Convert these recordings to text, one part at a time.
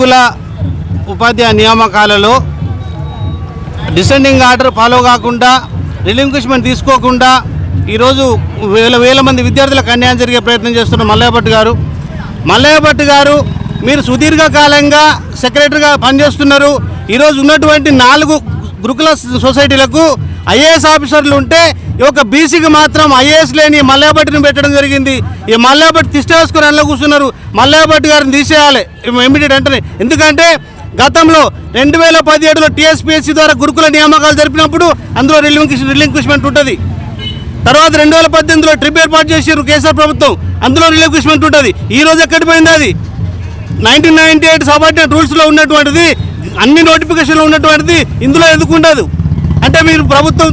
గురుకుల ఉపాధ్యాయ నియామకాలలో descending order follow కాకుండా relinquishment తీసుకోకుండా ఈరోజు వేల మంది విద్యార్థులకు అన్యాయం జరిగే ప్రయత్నం చేస్తున్న మల్లయ్య భట్ గారు మీరు సుదీర్ఘకాలంగా సెక్రటరీగా పనిచేస్తున్నారు. ఈరోజు ఉన్నటువంటి 4 గురుకుల సొసైటీలకు ఐఏఎస్ ఆఫీసర్లు ఉంటే ఒక బీసీకి మాత్రం ఐఏఎస్ లేని మల్లయ్య భట్ని పెట్టడం జరిగింది. ఈ మల్లయ్య భట్ తిష్ట వేసుకుని అందులో కూర్చున్నారు. మల్లయ్య భట్ గారిని తీసేయాలి ఇమ్మీడియట్ అంటేనే. ఎందుకంటే గతంలో 2017లో టీఎస్పీఎస్సీ ద్వారా గురుకుల నియామకాలు జరిపినప్పుడు అందులో రిలింక్విష్మెంట్ ఉంటుంది. తర్వాత 2018లో ట్రిప్ ఏర్పాటు చేశారు కేసీఆర్ ప్రభుత్వం, అందులో రిలింక్విష్మెంట్ ఉంటుంది. ఈరోజు ఎక్కడి పోయింది అది? 1998 సబార్డినేట్ రూల్స్లో ఉన్నటువంటిది, అన్ని నోటిఫికేషన్లో ఉన్నటువంటిది ఇందులో ఎందుకుండదు? అంటే మీరు ప్రభుత్వం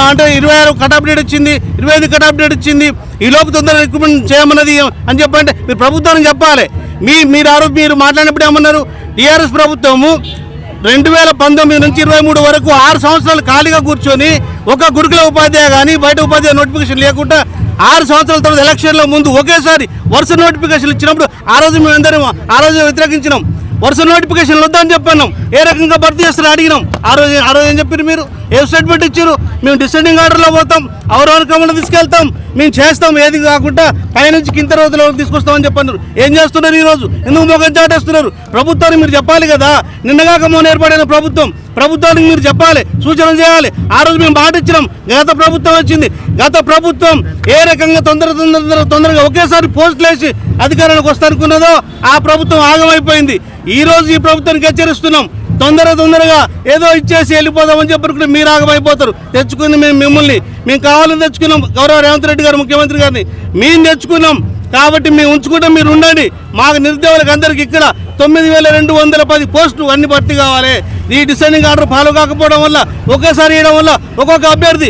అంటే 26 కటాఫ్ డేట్ ఇచ్చింది, 25 కటాఫ్ డేట్ ఇచ్చింది, ఈ లోపు తొందరగా రిక్రూట్మెంట్ చేయమన్నది అని చెప్పంటే మీరు ప్రభుత్వానికి చెప్పాలి. మీరు మాట్లాడినప్పుడు ఏమన్నారు? టీఆర్ఎస్ ప్రభుత్వము 2019 నుంచి 23 వరకు 6 సంవత్సరాలు ఖాళీగా కూర్చొని ఒక గురుకుల ఉపాధ్యాయ కానీ బయట ఉపాధ్యాయ నోటిఫికేషన్ లేకుండా 6 సంవత్సరాల తర్వాత ఎలక్షన్ల ముందు ఒకేసారి వరుస నోటిఫికేషన్లు ఇచ్చినప్పుడు ఆ రోజు మేమందరం వ్యతిరేకించినాం. వరుస నోటిఫికేషన్లు వద్దని చెప్పన్నాం. ఏ రకంగా భర్తీ చేస్తారని అడిగినాం. ఆ రోజు ఏం చెప్పారు? మీరు ఏం స్టేట్మెంట్ ఇచ్చారు? మేము డిసెండింగ్ ఆర్డర్లో పోతాం, అవరోహణ క్రమంలో తీసుకెళ్తాం, మేము చేస్తాం, ఏది కాకుండా పైనుంచి కింద రోజులో తీసుకొస్తామని చెప్పన్నారు. ఏం చేస్తున్నారు ఈరోజు? ఎందుకు మొగం చాటేస్తున్నారు? ప్రభుత్వానికి మీరు చెప్పాలి కదా. నిన్నగాక మొన్న ఏర్పడిన ప్రభుత్వానికి మీరు చెప్పాలి, సూచనలు చేయాలి. ఆ రోజు మేము మాట ఇచ్చినాం. గత ప్రభుత్వం వచ్చింది. గత ప్రభుత్వం ఏ రకంగా తొందరగా ఒకేసారి పోస్టులు వేసి అధికారానికి వస్తానుకున్నదో ఆ ప్రభుత్వం ఆగమైపోయింది. ఈరోజు ఈ ప్రభుత్వానికి హెచ్చరిస్తున్నాం, తొందరగా ఏదో ఇచ్చేసి వెళ్ళిపోదామని చెప్పి మీరు ఆగమైపోతారు. తెచ్చుకుంది మేము కావాలని తెచ్చుకున్నాం. గౌరవ రేవంత్ రెడ్డి గారు ముఖ్యమంత్రి గారిని మేము తెచ్చుకున్నాం కాబట్టి మేము ఉంచుకుంటాం, మీరు ఉండండి. మాకు నిరుద్యోగులకు అందరికీ ఇక్కడ 9210 పోస్టులు అన్ని భర్తీ కావాలి. ఈ డిసెండింగ్ ఆర్డర్ ఫాలో కాకపోవడం వల్ల ఒకేసారి వేయడం వల్ల ఒక్కొక్క అభ్యర్థి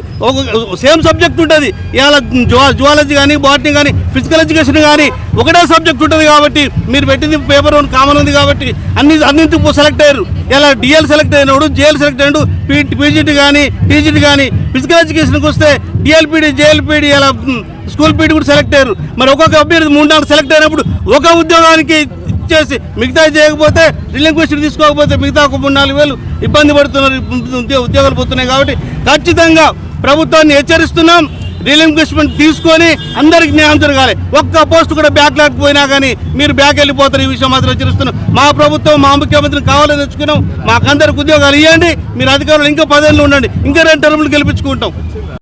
సేమ్ సబ్జెక్ట్ ఉంటుంది. ఇవాళ జువాలజీ కానీ, బాటనీ కానీ, ఫిజికల్ ఎడ్యుకేషన్ కానీ ఒకటే సబ్జెక్ట్ ఉంటుంది. కాబట్టి మీరు పెట్టింది పేపర్ 1 కామన్ ఉంది కాబట్టి అన్నింటికి సెలెక్ట్ అయ్యారు. ఇలా డిఎల్ సెలెక్ట్ అయినాడు, జేఎల్ సెలెక్ట్ అయినాడు, పీజీటీ కానీ, టీజీటీ కానీ. ఫిజికల్ ఎడ్యుకేషన్కి వస్తే డిఎల్పీడీ, జేఎల్పీడీ, ఇలా స్కూల్ పీటీ కూడా సెలెక్ట్ అయ్యారు. మరి ఒక్కొక్క అభ్యర్థి 3-4 సెలెక్ట్ అయినప్పుడు ఒక ఉద్యోగానికి చేసి మిగతా చేయకపోతే, రిలింక్విష్మెంట్ తీసుకోకపోతే మిగతా ఒక 3-4 వేలు ఇబ్బంది పడుతున్నారు, ఉద్యోగాలు పోతున్నాయి. కాబట్టి ఖచ్చితంగా ప్రభుత్వాన్ని హెచ్చరిస్తున్నాం, రిలింక్విష్మెంట్ తీసుకొని అందరికి న్యాయం జరగాలి. ఒక్క పోస్ట్ కూడా బ్యాక్ లేకపోయినా కానీ మీరు బ్యాక్ వెళ్ళిపోతారు. ఈ విషయం మాత్రం హెచ్చరిస్తున్నాం. మా ప్రభుత్వం, మా ముఖ్యమంత్రిని కావాలని తెచ్చుకున్నాం. మాకందరికి ఉద్యోగాలు ఇవ్వండి. మీరు అధికారులు ఇంకా 10 ఏళ్ళు ఉండండి, ఇంకా 2 టర్ములు గెలిపించుకుంటాం.